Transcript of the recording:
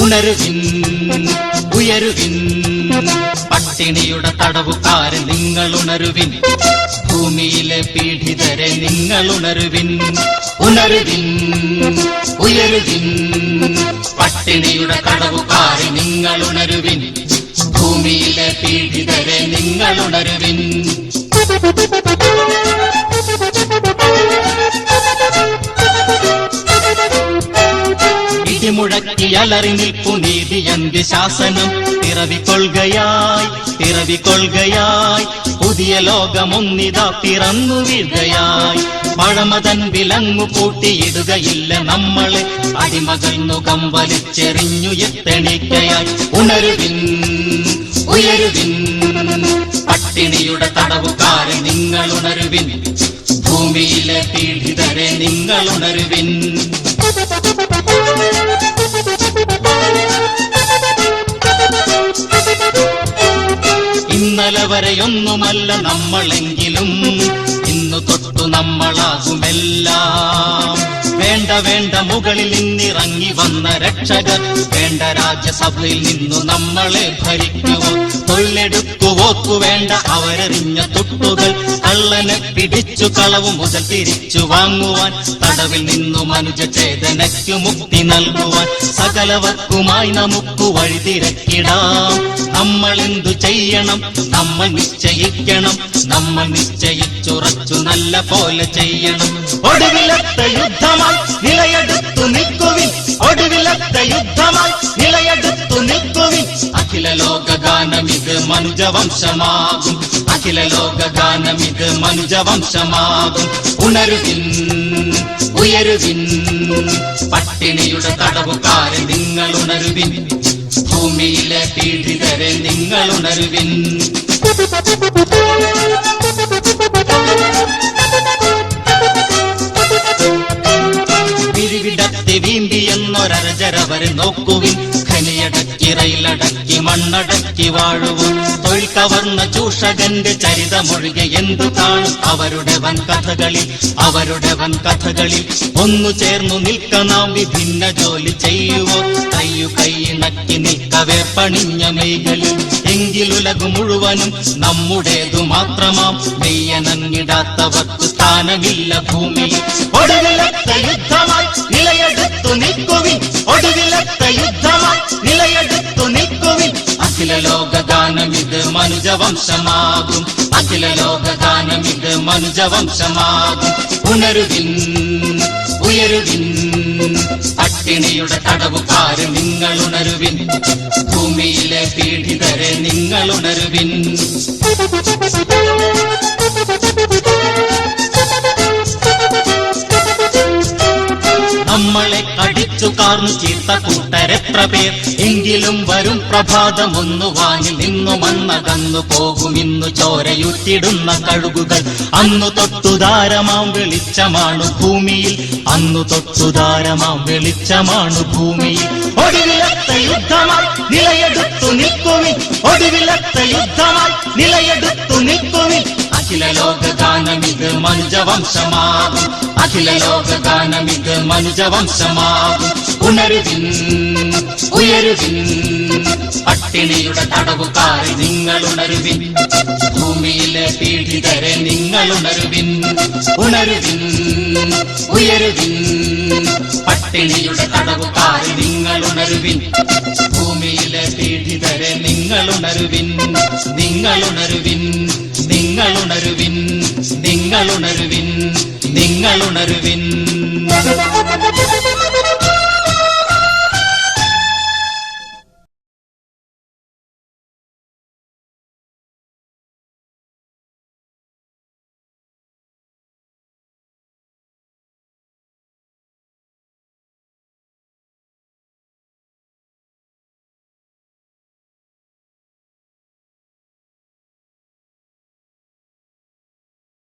ഉണരുവിൻ ഉയരുവിൻ പട്ടിണിയുടെ തടവുകാരെ നിങ്ങൾ ഉണരുവിൻ ഭൂമിയിലെ പീഡിതരെ നിങ്ങൾ ഉണരുവിൻ ഉണരുവിൻ ഉയരുവിൻ പട്ടിണിയുടെ തടവുകാരെ നിങ്ങൾ ഉണരുവിൻ ഭൂമിയിലെ പീഡിതരെ നിങ്ങൾ ഉണരുവിൻ ഇടിമുഴക്കി അലറി നിൽപ്പു നീതിയന്ത്യ ശാസനം പിറവിക്കൊള്ളുകയായി പുതിയ ലോകമൊന്നിതാ പിറന്നു വീഴുകയായി പഴമതൻ വിലങ്ങു പൂട്ടിയിടുകയില്ല നമ്മളെ അടിമകൾ മുഖം വലിച്ചെറിഞ്ഞു എത്തണിക്കയായി ഉണരുവിൻ ഉയരുവിൻ പട്ടിണിയുടെ തടവുകാരെ നിങ്ങൾ ഉണരുവിൻ ഭൂമിയിലെ പീഡിതരെ നിങ്ങൾ ഉണരുവിൻ ഇന്നലെ വരെയൊന്നുമല്ല നമ്മളെങ്കിലും ഇന്നു തൊട്ടു നമ്മളാകുമെല്ലാം വേണ്ട മുകളിൽ നിന്നിറങ്ങി വന്ന രക്ഷകർ വേണ്ട രാജ്യസഭയിൽ നിന്നു നമ്മളെ ഭരിക്കുവോ തൊഴിലെടുക്കുവോക്കു വേണ്ട അവരെറിഞ്ഞ തൊട്ടുകൾ കള്ളനെ പിടിച്ചു കളവു മുതൽ തിരിച്ചു വാങ്ങുവാൻ തടവിൽ നിന്നു മനുജചേതനയ്ക്കു മുക്തി നൽകുവാൻ സകലവർക്കുമായി നമുക്ക് വഴിതിരക്കിടാം നമ്മൾ എന്തു ചെയ്യണം നമ്മൾ നിശ്ചയിക്കണം നമ്മൾ നിശ്ചയിച്ചുറച്ചു നല്ല പോലെ ചെയ്യണം ഒടുവിലത്തെ യുദ്ധമായി നിലയെടുത്തു നിൽക്കുവിൻ ഒടുവിലത്തെ യുദ്ധമായി നിലയെടുത്തു നിൽക്കുവിൻ അഖില ലോകഗാനമിത് മനുജവംശമാകും അഖില ലോകഗാനമിത് മനുജവംശമാകും ഉണരുവിൻ ഉയരുവിൻ പട്ടിണിയുടെ തടവുകാരെ നിങ്ങൾ ഉണരുവിൻ ഭൂമിയിലെ പീഡിതരെ നിങ്ങൾ ഉണരുവിൻ വിരിവിടത്തെ വീമ്പി എന്നൊരജരവരെ നോക്കുവിൻ ഖനിയടക്കി റയിലടക്കി മണ്ണടക്കി വാഴുവും തൊഴിൽ കവർന്ന ചൂഷകന്റെ ചരിതമൊഴികെ എന്തു കാണും അവരുടെ വൻ കഥകളിൽ ഒന്നു ചേർന്നു നിൽക്കണം വിഭിന്ന ജോലി ചെയ്യുവോ കൈയിണക്കി നിൽക്കവേ പണിഞ്ഞ മെയ്കളിൽ എങ്കിലുലകു മുഴുവനും നമ്മുടേതു മാത്രമാം മെയ്യനങ്ങിടാത്തവർക്ക് സ്ഥാനമില്ല ഭൂമിയിൽ ഒടുവിലത്തെ യുദ്ധമായി നിലയെടുത്തു നിൽക്കുവിൻ ഒടുവിലത്തെ യുദ്ധമായി നിലയെടുത്തു നിൽക്കുവിൻ അഖില ലോകഗാനമിത് മനുജവംശമാകും അഖില ലോകഗാനമിത് മനുജവംശമാകും ഉണരുവിൻ ഉയരുവിൻ പട്ടിണിയുടെ തടവുകാരെ നിങ്ങൾ ഉണരുവിൻ ഭൂമിയിലെ പീഡിതരെ നിങ്ങൾ ഉണരുവിൻ നമ്മളെ കടിച്ചു കാർന്നു ചീർത്ത കൂട്ടരെത്ര പേർ എങ്കിലും വരും പ്രഭാതമൊന്നു വാങ്ങി നിന്നു മണ്ണകന്നു പോകും ഇന്നു ചോരയുറ്റിടുന്ന കഴുകുകൾ അന്നു തൊട്ടുദാരമാം വെളിച്ചമാണു ഭൂമിയിൽ അന്നു തൊട്ടുദാരമാം വെളിച്ചമാണു ഭൂമിയിൽ ഒടുവിലത്തെ യുദ്ധമായി നിലയെടുത്തു നിൽക്കുവിൻ ഒടുവിലത്തെ യുദ്ധമായി നിലയെടുത്തു നിൽക്കുവിൻ അഖില ലോകഗാനമിത് മനുജവംശമാകും അഖില ലോകഗാനമിത് മനുജവംശമാകും ഉണരുവിൻ ഉയരുവിൻ പട്ടിണിയുടെ തടവുകാരെ നിങ്ങൾ ഉണരുവിൻ ഭൂമിയിലെ പീഡിതരെ നിങ്ങൾ ഉണരുവിൻ ഉണരുവിൻ ഉയരുവിൻ പട്ടിണിയുടെ തടവുകാരെ നിങ്ങൾ ഉണരുവിൻ ഭൂമിയിലെ പീഡിതരെ നിങ്ങൾ ഉണരുവിൻ നിങ്ങൾ ഉണരുവിൻ നിങ്ങൾ ഉണരുവിൻ നിങ്ങൾ ഉണരുവിൻ നിങ്ങൾ ഉണരുവിൻ